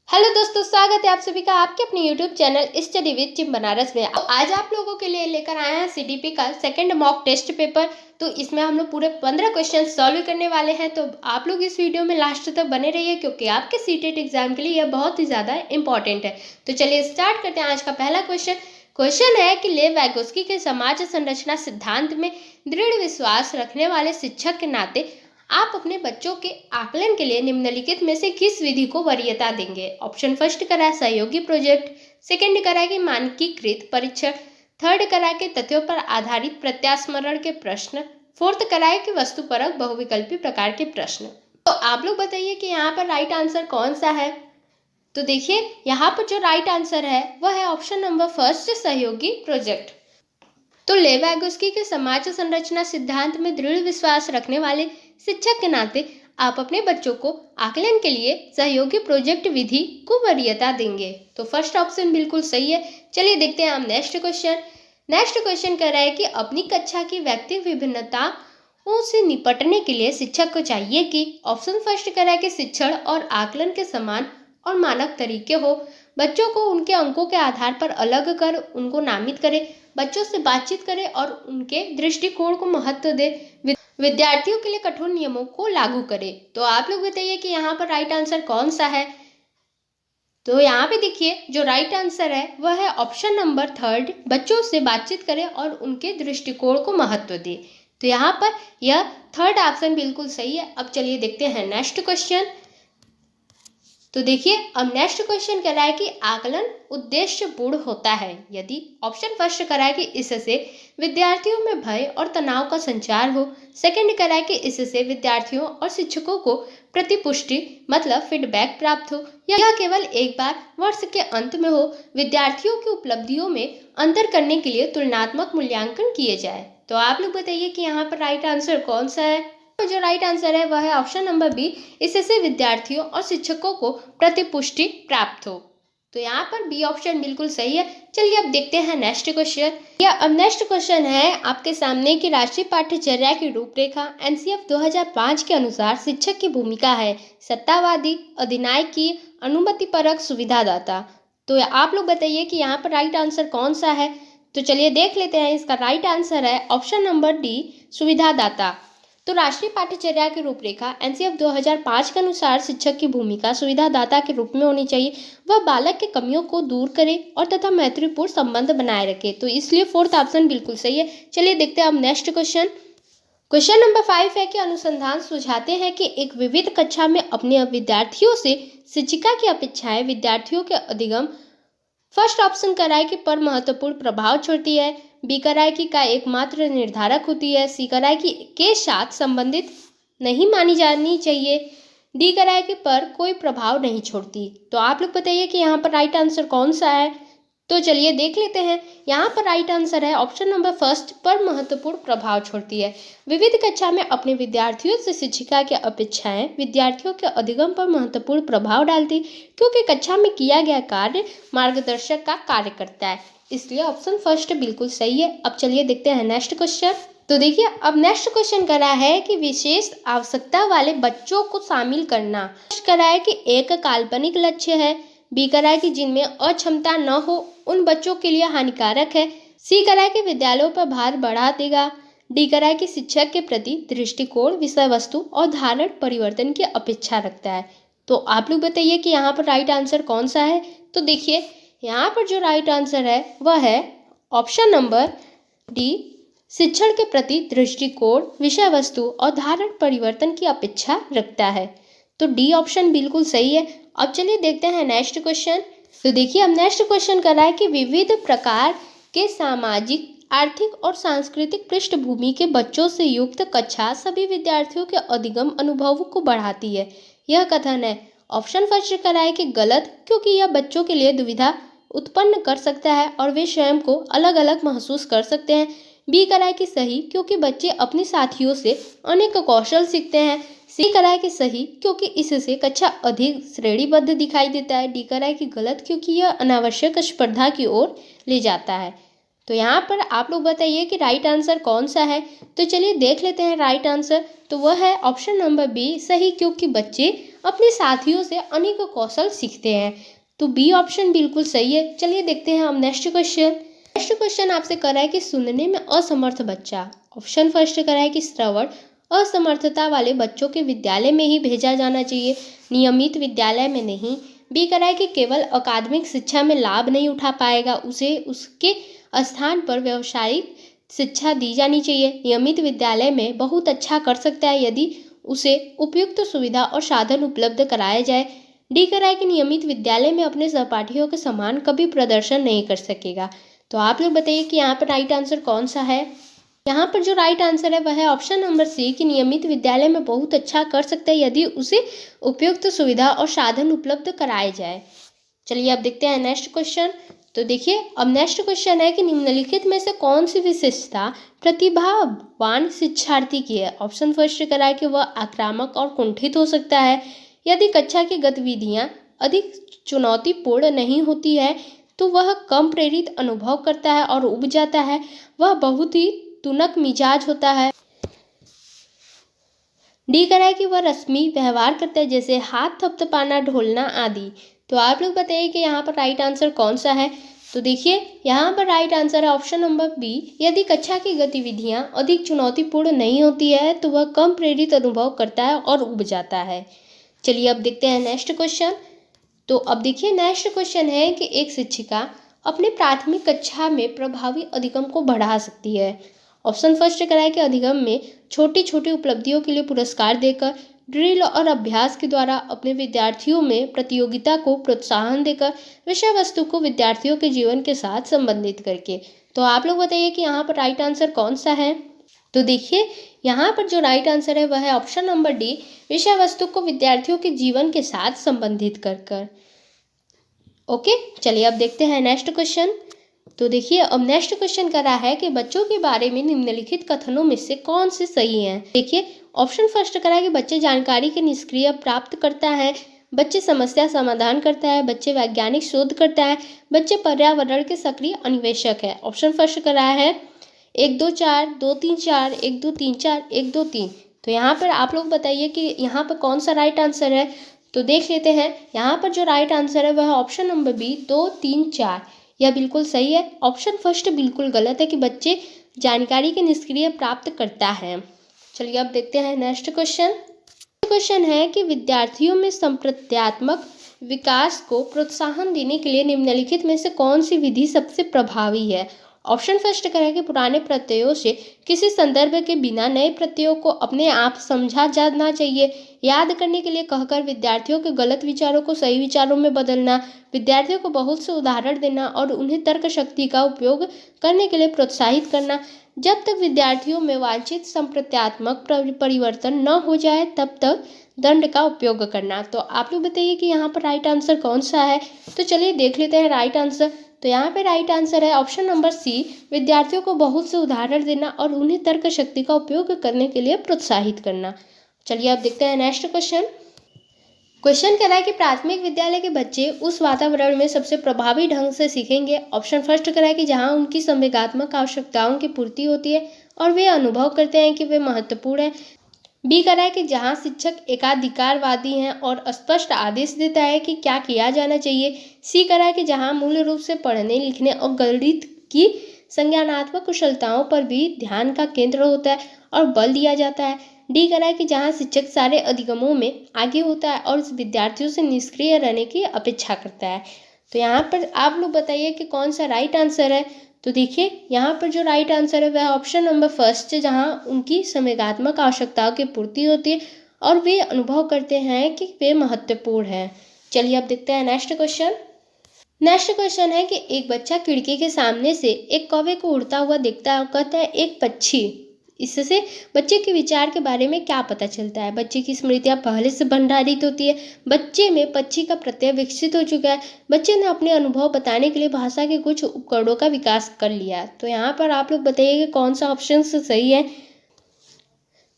Hello दोस्तों, स्वागत है आप सभी का आपके अपने YouTube channel study with Tim Banaras में। आज आप लोगों के लिए लेकर आए हैं सीडीपी का सेकंड मॉक टेस्ट पेपर। तो इसमें हम लोग पूरे 15 क्वेश्चन सॉल्व करने वाले हैं। तो आप लोग इस वीडियो में लास्ट तक बने रहिए क्योंकि आपके सीटेट एग्जाम के लिए यह बहुत ही ज़्यादा इंपॉर्टेंट है। तो चलिए स्टार्ट करते हैं आज का पहला क्वेश्चन है कि लेव वैगोस्की के समाज संरचना सिद्धांत में दृढ़ विश्वास रखने वाले शिक्षक के नाते आप अपने बच्चों के आकलन के लिए निम्नलिखित में से किस विधि को वरीयता देंगे। ऑप्शन फर्स्ट करा है सहयोगी प्रोजेक्ट, सेकंड करा है कि मानकीकृत परीक्षण, थर्ड करा है कि तथ्यों पर आधारित प्रत्यास्मरण के प्रश्न, फोर्थ करा है कि वस्तुपरक बहुविकल्पी प्रकार के प्रश्न। तो आप लोग बताइए कि यहाँ पर राइट आंसर कौन सा है। तो देखिए यहाँ पर जो राइट आंसर है वह है ऑप्शन नंबर फर्स्ट सहयोगी प्रोजेक्ट। तो लेव वैगोस्की के समाज संरचना सिद्धांत में दृढ़ विश्वास रखने वाले शिक्षक के नाते आप अपने बच्चों को आकलन के लिए सहयोगी प्रोजेक्ट विधि को वरीयता देंगे। तो फर्स्ट ऑप्शन बिल्कुल सही है। चलिए देखते हैं हम नेक्स्ट क्वेश्चन कह रहा है कि अपनी कक्षा की व्यक्तिगत विभिन्नताओं से निपटने के लिए शिक्षक को चाहिए कि ऑप्शन फर्स्ट कह रहा है कि शिक्षण और आकलन के समान और मानक तरीके हो, बच्चों को उनके अंकों के आधार पर अलग कर उनको नामित करे, बच्चों से बातचीत करे और उनके दृष्टिकोण को महत्व दे, विद्यार्थियों के लिए कठोर नियमों को लागू करे। तो आप लोग बताइए कि यहाँ पर राइट आंसर कौन सा है। तो यहाँ पे देखिए जो राइट आंसर है वह है ऑप्शन नंबर थर्ड, बच्चों से बातचीत करे और उनके दृष्टिकोण को महत्व दे। तो यहाँ पर यह थर्ड ऑप्शन बिल्कुल सही है। अब चलिए देखते हैं नेक्स्ट क्वेश्चन। तो देखिए अब नेक्स्ट क्वेश्चन कह रहा है कि आकलन उद्देश्यपूर्ण होता है यदि ऑप्शन फर्स्ट करा है कि इससे विद्यार्थियों में भय और तनाव का संचार हो, सेकंड करा है कि इससे विद्यार्थियों और शिक्षकों को प्रतिपुष्टि मतलब फीडबैक प्राप्त हो, यह केवल एक बार वर्ष के अंत में हो, विद्यार्थियों की उपलब्धियों में अंतर करने के लिए तुलनात्मक मूल्यांकन किए जाए। तो आप लोग बताइए कि यहाँ पर राइट आंसर कौन सा है। तो जो राइट आंसर है वह है ऑप्शन नंबर बी, इससे विद्यार्थियों और शिक्षकों को प्रतिपुष्टि प्राप्त हो। तो यहाँ पर बी ऑप्शन बिल्कुल सही है। चलिए अब देखते हैं नेक्स्ट क्वेश्चन। अब नेक्स्ट क्वेश्चन है आपके सामने की राष्ट्रीय पाठ्यचर्या की रूपरेखा एनसीएफ 2005 के अनुसार शिक्षक की भूमिका है सत्तावादी, अधिनायकी, अनुमतिपरक, सुविधादाता। तो आप लोग बताइए कि यहाँ पर राइट आंसर कौन सा है। तो चलिए देख लेते हैं। इसका राइट आंसर है ऑप्शन नंबर डी, सुविधादाता। तो राष्ट्रीय पाठ्यचर्या की रूपरेखा एनसीएफ 2005 के अनुसार शिक्षक की भूमिका सुविधादाता के रूप में होनी चाहिए। वह बालक के कमियों को दूर करे और तथा मैत्रीपूर्ण संबंध बनाए रखे। तो इसलिए फोर्थ ऑप्शन बिल्कुल सही है। चलिए देखते हैं अब नेक्स्ट क्वेश्चन नंबर 5 है कि अनुसंधान सुझाते हैं कि एक विविध कक्षा में अपने विद्यार्थियों से शिक्षिका की अपेक्षाएं विद्यार्थियों के अधिगम फर्स्ट ऑप्शन कराए कि पर महत्वपूर्ण प्रभाव छोड़ती है, बी कराए कि का एकमात्र निर्धारक होती है, सी कराए कि के साथ संबंधित नहीं मानी जानी चाहिए, डी कराए कि पर कोई प्रभाव नहीं छोड़ती। तो आप लोग बताइए कि यहाँ पर राइट आंसर कौन सा है। तो चलिए देख लेते हैं। यहाँ पर राइट आंसर है ऑप्शन नंबर फर्स्ट, पर महत्वपूर्ण प्रभाव छोड़ती है। विविध कक्षा में अपने विद्यार्थियों से शिक्षिका की अपेक्षाएं विद्यार्थियों के अधिगम पर महत्वपूर्ण प्रभाव डालती क्योंकि कक्षा में किया गया कार्य मार्गदर्शक का कार्य करता है, इसलिए ऑप्शन फर्स्ट बिल्कुल सही है। अब चलिए देखते हैं नेक्स्ट क्वेश्चन। तो देखिए अब नेक्स्ट क्वेश्चन करा है कि विशेष आवश्यकता वाले बच्चों को शामिल करना। करा है कि एक काल्पनिक लक्ष्य है, बी करा है कि जिनमें अक्षमता न हो उन बच्चों के लिए हानिकारक है, सी करा है कि विद्यालयों पर भार बढ़ा देगा, डी करा है कि शिक्षक के प्रति दृष्टिकोण विषय वस्तु और धारण परिवर्तन की अपेक्षा रखता है। तो आप लोग बताइए कि यहाँ पर राइट आंसर कौन सा है। तो देखिए यहाँ पर जो राइट आंसर है वह है ऑप्शन नंबर डी, शिक्षण के प्रति दृष्टिकोण विषय वस्तु और धारण परिवर्तन की अपेक्षा रखता है। तो डी ऑप्शन बिल्कुल सही है। अब चलिए देखते हैं नेक्स्ट क्वेश्चन। तो देखिए अब नेक्स्ट क्वेश्चन कर रहा है कि विविध प्रकार के सामाजिक, आर्थिक और सांस्कृतिक पृष्ठभूमि के बच्चों से युक्त कक्षा सभी विद्यार्थियों के अधिगम अनुभव को बढ़ाती है। यह कथन है ऑप्शन फर्स्ट करा है कि गलत क्योंकि यह बच्चों के लिए दुविधा उत्पन्न कर सकता है और वे स्वयं को अलग अलग महसूस कर सकते हैं, बी करा है कि सही क्योंकि बच्चे अपने साथियों से अनेक कौशल सीखते हैं, सी करा है कि सही क्योंकि इससे कक्षा अधिक श्रेणीबद्ध दिखाई देता है, डी करा है कि गलत क्योंकि यह अनावश्यक स्पर्धा की ओर ले जाता है। तो यहाँ पर आप लोग बताइए कि राइट आंसर कौन सा है। तो चलिए देख लेते हैं राइट आंसर। तो वह है ऑप्शन नंबर बी, सही क्योंकि बच्चे अपने साथियों से अनेक कौशल सीखते हैं। तो बी ऑप्शन बिल्कुल सही है। चलिए देखते हैं हम नेक्स्ट क्वेश्चन। नेक्स्ट क्वेश्चन आपसे कर रहा है कि सुनने में असमर्थ बच्चा, ऑप्शन फर्स्ट कर रहा है कि श्रवण असमर्थता वाले बच्चों के विद्यालय में ही भेजा जाना चाहिए, नियमित विद्यालय में नहीं। बी कर रहा है कि केवल अकादमिक शिक्षा में लाभ नहीं उठा पाएगा, उसे उसके स्थान पर व्यावसायिक शिक्षा दी जानी चाहिए, नियमित विद्यालय में बहुत अच्छा कर सकता है यदि उसे उपयुक्त सुविधा और साधन उपलब्ध कराया जाए। डी कर रहा है कि नियमित विद्यालय में अपने सहपाठियों के समान कभी प्रदर्शन नहीं कर सकेगा। तो आप लोग बताइए कि यहाँ पर राइट आंसर कौन सा है। यहाँ पर जो राइट आंसर है वह है ऑप्शन नंबर सी कि नियमित विद्यालय में बहुत अच्छा कर सकता है यदि उसे उपयुक्त सुविधा और साधन उपलब्ध कराए जाए। चलिए अब देखते हैं नेक्स्ट क्वेश्चन। तो देखिए अब नेक्स्ट क्वेश्चन है कि निम्नलिखित में से कौन सी विशेषता प्रतिभावान शिक्षार्थी की है। ऑप्शन फर्स्ट करा है कि वह आक्रामक और कुंठित हो सकता है, यदि कक्षा की गतिविधियां अधिक चुनौतीपूर्ण नहीं होती है तो वह कम प्रेरित अनुभव करता है और उब जाता है, वह बहुत ही तुनक मिजाज होता है। डी करा है कि वह रस्मी व्यवहार करता है जैसे हाथ थपथपाना, ढोलना आदि। तो आप लोग बताइए कि यहाँ पर राइट आंसर कौन सा है। तो देखिए यहाँ पर राइट आंसर है ऑप्शन नंबर बी, यदि कक्षा की गतिविधियाँ अधिक चुनौतीपूर्ण नहीं होती है तो वह कम प्रेरित अनुभव करता है और उब जाता है। चलिए अब देखते हैं नेक्स्ट क्वेश्चन। तो अब देखिए नेक्स्ट क्वेश्चन है कि एक शिक्षिका अपने प्राथमिक कक्षा में प्रभावी अधिगम को बढ़ा सकती है। ऑप्शन फर्स्ट कराए कि अधिगम में छोटी छोटी उपलब्धियों के लिए पुरस्कार देकर, ड्रिल और अभ्यास के द्वारा, अपने विद्यार्थियों में प्रतियोगिता को प्रोत्साहन देकर, विषय वस्तु को विद्यार्थियों के जीवन के साथ संबंधित करके। तो आप लोग बताइए कि यहाँ पर राइट आंसर कौन सा है। तो देखिए यहाँ पर जो राइट आंसर है वह है ऑप्शन नंबर डी, विषय वस्तु को विद्यार्थियों के जीवन के साथ संबंधित कर। ओके चलिए अब देखते हैं नेक्स्ट क्वेश्चन। तो देखिए अब नेक्स्ट क्वेश्चन कर रहा है कि बच्चों के बारे में निम्नलिखित कथनों में से कौन से सही हैं। देखिए ऑप्शन फर्स्ट करा है कि बच्चे जानकारी के निष्क्रिय प्राप्त करता है, बच्चे समस्या समाधान करता है, बच्चे वैज्ञानिक शोध करता है, बच्चे पर्यावरण के सक्रिय अन्वेषक है। ऑप्शन फर्स्ट करा है 1 2 4 2 3 4 1 2 3 4 1 2 3। तो यहाँ पर आप लोग बताइए कि यहाँ पर कौन सा राइट आंसर है। तो देख लेते हैं यहाँ पर जो राइट आंसर है वह है ऑप्शन नंबर बी 2 3 4। यह बिल्कुल सही है। ऑप्शन फर्स्ट बिल्कुल गलत है कि बच्चे जानकारी के निष्क्रिय प्राप्त करता है। चलिए अब देखते हैं नेक्स्ट क्वेश्चन। क्वेश्चन है कि विद्यार्थियों में संप्रत्यात्मक विकास को प्रोत्साहन देने के लिए निम्नलिखित में से कौन सी विधि सबसे प्रभावी है। ऑप्शन फर्स्ट करें कि पुराने प्रत्ययों से किसी संदर्भ के बिना नए प्रत्ययों को अपने आप समझा जाना चाहिए, याद करने के लिए कहकर विद्यार्थियों के गलत विचारों को सही विचारों में बदलना, विद्यार्थियों को बहुत से उदाहरण देना और उन्हें तर्क शक्ति का उपयोग करने के लिए प्रोत्साहित करना। जब तक विद्यार्थियों में वांछित संप्रत्यात्मक परिवर्तन न हो जाए तब तक दंड का उपयोग करना। तो आप लोग बताइए कि यहाँ पर राइट आंसर कौन सा है। तो चलिए देख लेते हैं राइट आंसर। तो यहाँ पे राइट आंसर है ऑप्शन नंबर सी, विद्यार्थियों को बहुत से उदाहरण देना और उन्हें तर्क शक्ति का उपयोग करने के लिए प्रोत्साहित करना। चलिए अब देखते हैं नेक्स्ट क्वेश्चन। क्वेश्चन कह रहा है कि प्राथमिक विद्यालय के बच्चे उस वातावरण में सबसे प्रभावी ढंग से सीखेंगे। ऑप्शन फर्स्ट कह रहा है कि जहाँ उनकी संवेगात्मक आवश्यकताओं की पूर्ति होती है और वे अनुभव करते हैं कि वे महत्वपूर्ण हैं। बी कह रहा है कि जहाँ शिक्षक एकाधिकारवादी हैं और स्पष्ट आदेश देता है कि क्या किया जाना चाहिए। सी कह रहा है कि जहाँ मूल रूप से पढ़ने लिखने और गणित की संज्ञानात्मक कुशलताओं पर भी ध्यान का केंद्र होता है और बल दिया जाता है। डी कह रहा है कि जहाँ शिक्षक सारे अधिगमों में आगे होता है और विद्यार्थियों से निष्क्रिय रहने की अपेक्षा करता है। तो यहाँ पर आप लोग बताइए कि कौन सा राइट आंसर है। तो देखिए यहाँ पर जो राइट आंसर है वह ऑप्शन नंबर फर्स्ट है, जहाँ उनकी संवेगात्मक आवश्यकताओं की पूर्ति होती है और वे अनुभव करते हैं कि वे महत्वपूर्ण हैं। चलिए अब देखते हैं नेक्स्ट क्वेश्चन। नेक्स्ट क्वेश्चन है कि एक बच्चा खिड़की के सामने से एक कौवे को उड़ता हुआ देखता है और कहता है एक पक्षी। इससे बच्चे के विचार के बारे में क्या पता चलता है। बच्चे की स्मृतियाँ पहले से भंडारित होती है, बच्चे में पक्षी का प्रत्यय विकसित हो चुका है, बच्चे ने अपने अनुभव बताने के लिए भाषा के कुछ उपकरणों का विकास कर लिया। तो यहाँ पर आप लोग बताइए कि कौन सा ऑप्शन सही है।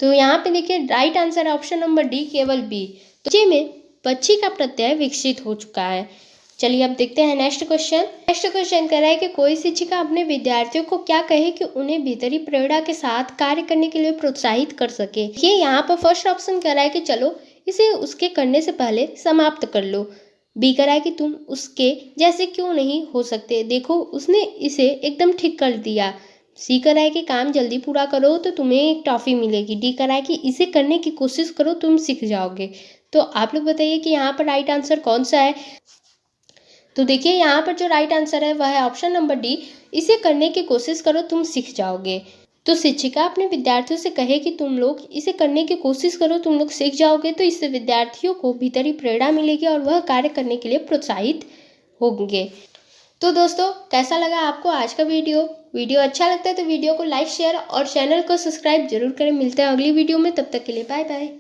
तो यहाँ पे देखिए राइट आंसर है ऑप्शन नंबर डी, केवल बी। तो बच्चे में पक्षी का प्रत्यय विकसित हो चुका है। चलिए अब देखते हैं नेक्स्ट क्वेश्चन। नेक्स्ट क्वेश्चन कह रहा है कि कोई शिक्षिका अपने विद्यार्थियों को क्या कहे कि उन्हें भीतरी प्रेरणा के साथ कार्य करने के लिए प्रोत्साहित कर सके। ये यहाँ पर फर्स्ट ऑप्शन कह रहा है कि चलो इसे उसके करने से पहले समाप्त कर लो। बी कह रहा है कि तुम उसके जैसे क्यों नहीं हो सकते, देखो उसने इसे एकदम ठीक कर दिया। सी कह रहा है कि काम जल्दी पूरा करो तो तुम्हें एक टॉफ़ी मिलेगी। डी कह रहा है कि इसे करने की कोशिश करो, तुम सीख जाओगे। तो आप लोग बताइए कि यहाँ पर राइट आंसर कौन सा है। तो देखिए यहाँ पर जो राइट आंसर है वह है ऑप्शन नंबर डी, इसे करने की कोशिश करो तुम सीख जाओगे। तो शिक्षिका अपने विद्यार्थियों से कहे कि तुम लोग इसे करने की कोशिश करो, तुम लोग सीख जाओगे, तो इससे विद्यार्थियों को भीतरी प्रेरणा मिलेगी और वह कार्य करने के लिए प्रोत्साहित होंगे। तो दोस्तों कैसा लगा आपको आज का वीडियो अच्छा लगता है तो वीडियो को लाइक शेयर और चैनल को सब्सक्राइब जरूर करें। मिलते हैं अगली वीडियो में, तब तक के लिए बाय बाय।